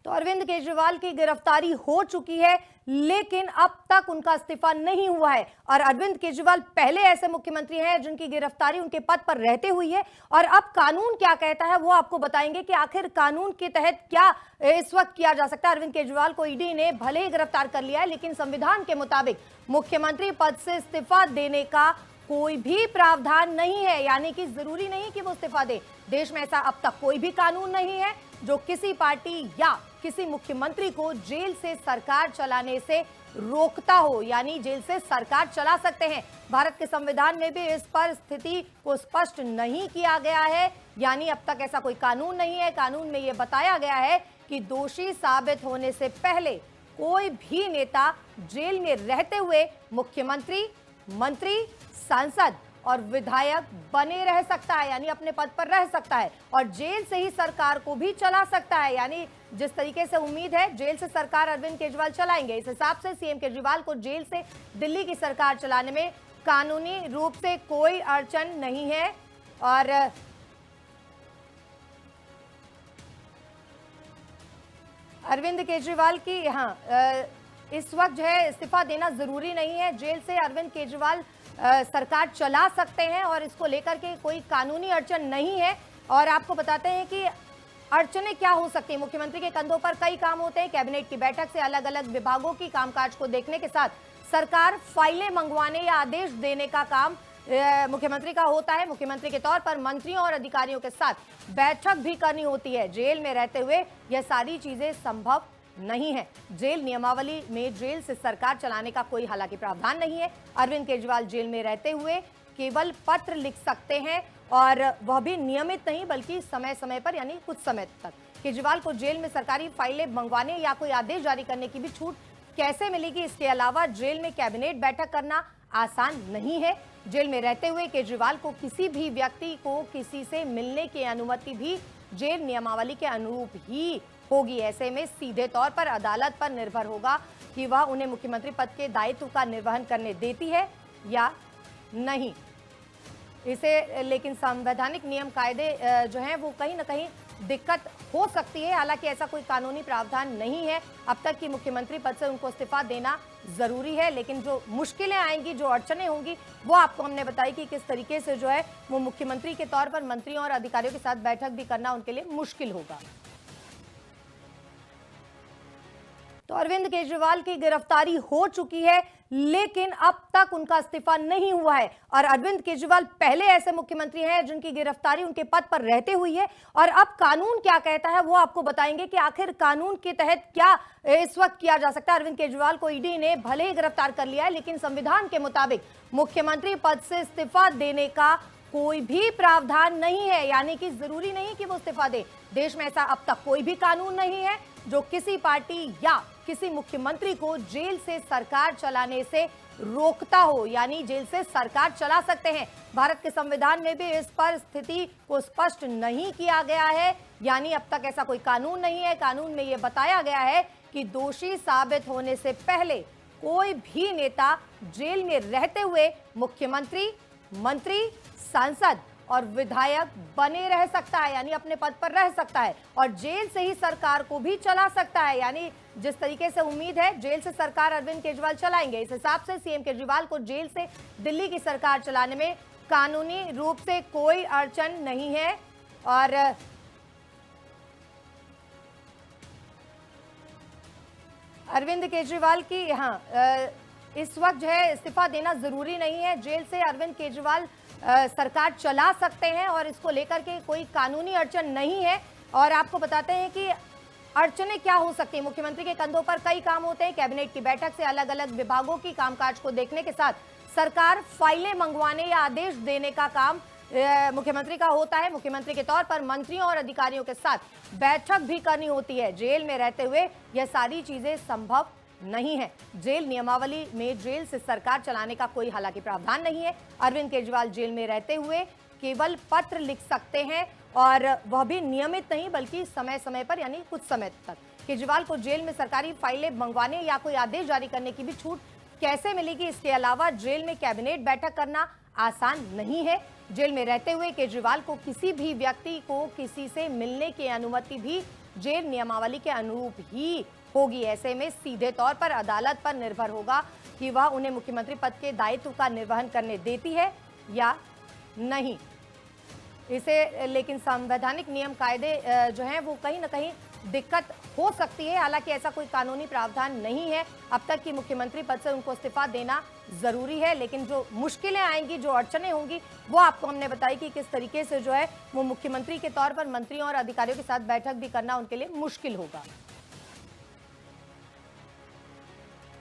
तो अरविंद केजरीवाल की गिरफ्तारी हो चुकी है, लेकिन अब तक उनका इस्तीफा नहीं हुआ है। और अरविंद केजरीवाल पहले ऐसे मुख्यमंत्री हैं जिनकी गिरफ्तारी उनके पद पर रहते हुई है। और अब कानून क्या कहता है वो आपको बताएंगे कि आखिर कानून के तहत क्या इस वक्त किया जा सकता है। अरविंद केजरीवाल को ईडी ने भले ही गिरफ्तार कर लिया है, लेकिन संविधान के मुताबिक मुख्यमंत्री पद से इस्तीफा देने का कोई भी प्रावधान नहीं है, यानी कि जरूरी नहीं कि वो इस्तीफा दे। देश में ऐसा अब तक कोई भी कानून नहीं है जो किसी पार्टी या किसी मुख्यमंत्री को जेल से सरकार चलाने से रोकता हो, यानी जेल से सरकार चला सकते हैं। भारत के संविधान में भी इस पर स्थिति को स्पष्ट नहीं किया गया है, यानी अब तक ऐसा कोई कानून नहीं है। कानून में यह बताया गया है कि दोषी साबित होने से पहले कोई भी नेता जेल में रहते हुए मुख्यमंत्री, मंत्री, सांसद और विधायक बने रह सकता है, यानी अपने पद पर रह सकता है और जेल से ही सरकार को भी चला सकता है। यानी जिस तरीके से उम्मीद है जेल से सरकार अरविंद केजरीवाल चलाएंगे, इस हिसाब से सीएम केजरीवाल को जेल से दिल्ली की सरकार चलाने में कानूनी रूप से कोई अड़चन नहीं है। और अरविंद केजरीवाल की इस वक्त जो है इस्तीफा देना जरूरी नहीं है। जेल से अरविंद केजरीवाल सरकार चला सकते हैं और इसको लेकर के कोई कानूनी अड़चन नहीं है। और आपको बताते हैं कि अड़चनें क्या हो सकती है। मुख्यमंत्री के कंधों पर कई काम होते हैं। कैबिनेट की बैठक से अलग अलग विभागों की कामकाज को देखने के साथ सरकार फाइलें मंगवाने या आदेश देने का काम मुख्यमंत्री का होता है। मुख्यमंत्री के तौर पर मंत्रियों और अधिकारियों के साथ बैठक भी करनी होती है। जेल में रहते हुए यह सारी चीजें संभव नहीं है। जेल नियमावली में जेल से सरकार चलाने का कोई हालांकि प्रावधान नहीं है। अरविंद केजरीवाल जेल में रहते हुए केवल पत्र लिख सकते हैं और वह भी नियमित नहीं बल्कि समय समय पर, यानी कुछ समय तक। केजरीवाल को जेल में सरकारी फाइलें मंगवाने या कोई आदेश जारी करने की भी छूट कैसे मिलेगी। इसके अलावा जेल में कैबिनेट बैठक करना आसान नहीं है। जेल में रहते हुए केजरीवाल को किसी भी व्यक्ति को किसी से मिलने की अनुमति भी जेल नियमावली के अनुरूप ही होगी। ऐसे में सीधे तौर पर अदालत पर निर्भर होगा कि वह उन्हें मुख्यमंत्री पद के दायित्व का निर्वहन करने देती है या नहीं। इसे लेकिन संवैधानिक नियम कायदे जो हैं वो कहीं ना कहीं दिक्कत हो सकती है। हालांकि ऐसा कोई कानूनी प्रावधान नहीं है अब तक कि मुख्यमंत्री पद से उनको इस्तीफा देना जरूरी है। लेकिन जो मुश्किलें आएंगी, जो अड़चनें होंगी, वो आपको हमने बताई कि किस तरीके से जो है वो मुख्यमंत्री के तौर पर मंत्रियों और अधिकारियों के साथ बैठक भी करना उनके लिए मुश्किल होगा। तो अरविंद केजरीवाल की गिरफ्तारी हो चुकी है, लेकिन अब तक उनका इस्तीफा नहीं हुआ है। और अरविंद केजरीवाल पहले ऐसे मुख्यमंत्री हैं जिनकी गिरफ्तारी उनके पद पर रहते हुई है। और अब कानून क्या कहता है वो आपको बताएंगे कि आखिर कानून के तहत क्या इस वक्त किया जा सकता है। अरविंद केजरीवाल को ईडी ने भले ही गिरफ्तार कर लिया है, लेकिन संविधान के मुताबिक मुख्यमंत्री पद से इस्तीफा देने का कोई भी प्रावधान नहीं है, यानी कि जरूरी नहीं कि वो इस्तीफा दे। देश में ऐसा अब तक कोई भी कानून नहीं है जो किसी पार्टी या किसी मुख्यमंत्री को जेल से सरकार चलाने से रोकता हो, यानी जेल से सरकार चला सकते हैं। भारत के संविधान में भी इस पर स्थिति को स्पष्ट नहीं किया गया है, यानी अब तक ऐसा कोई कानून नहीं है। कानून में यह बताया गया है कि दोषी साबित होने से पहले कोई भी नेता जेल में रहते हुए मुख्यमंत्री, मंत्री, सांसद और विधायक बने रह सकता है, यानी अपने पद पर रह सकता है और जेल से ही सरकार को भी चला सकता है। यानी जिस तरीके से उम्मीद है जेल से सरकार अरविंद केजरीवाल चलाएंगे, इस हिसाब से सीएम केजरीवाल को जेल से दिल्ली की सरकार चलाने में कानूनी रूप से कोई अड़चन नहीं है। और अरविंद केजरीवाल की इस वक्त जो है इस्तीफा देना जरूरी नहीं है। जेल से अरविंद केजरीवाल सरकार चला सकते हैं और इसको लेकर के कोई कानूनी अड़चन नहीं है। और आपको बताते हैं कि अड़चनें क्या हो सकती है। मुख्यमंत्री के कंधों पर कई काम होते हैं। कैबिनेट की बैठक से अलग अलग विभागों की कामकाज को देखने के साथ सरकार फाइलें मंगवाने या आदेश देने का काम मुख्यमंत्री का होता है। मुख्यमंत्री के तौर पर मंत्रियों और अधिकारियों के साथ बैठक भी करनी होती है। जेल में रहते हुए यह सारी चीजें संभव नहीं है। जेल नियमावली में जेल से सरकार चलाने का कोई हालांकि प्रावधान नहीं है। अरविंद केजरीवाल जेल में रहते हुए केवल पत्र लिख सकते हैं और वह भी नियमित नहीं बल्कि समय समय पर, यानी कुछ समय तक। केजरीवाल को जेल में सरकारी फाइलें मंगवाने या कोई आदेश जारी करने की भी छूट कैसे मिलेगी। इसके अलावा जेल में कैबिनेट बैठक करना आसान नहीं है। जेल में रहते हुए केजरीवाल को किसी भी व्यक्ति को किसी से मिलने की अनुमति भी जेल नियमावली के अनुरूप ही होगी। ऐसे में सीधे तौर पर अदालत पर निर्भर होगा कि वह उन्हें मुख्यमंत्री पद के दायित्व का निर्वहन करने देती है या नहीं। इसे लेकिन संवैधानिक नियम कायदे जो हैं वो कहीं ना कहीं दिक्कत हो सकती है। हालांकि ऐसा कोई कानूनी प्रावधान नहीं है अब तक कि मुख्यमंत्री पद से उनको इस्तीफा देना जरूरी है, लेकिन जो मुश्किलें आएंगी, जो अड़चने होंगी, वो आपको हमने बताई कि किस तरीके से जो है वो मुख्यमंत्री के तौर पर मंत्रियों और अधिकारियों के साथ बैठक भी करना उनके लिए मुश्किल होगा।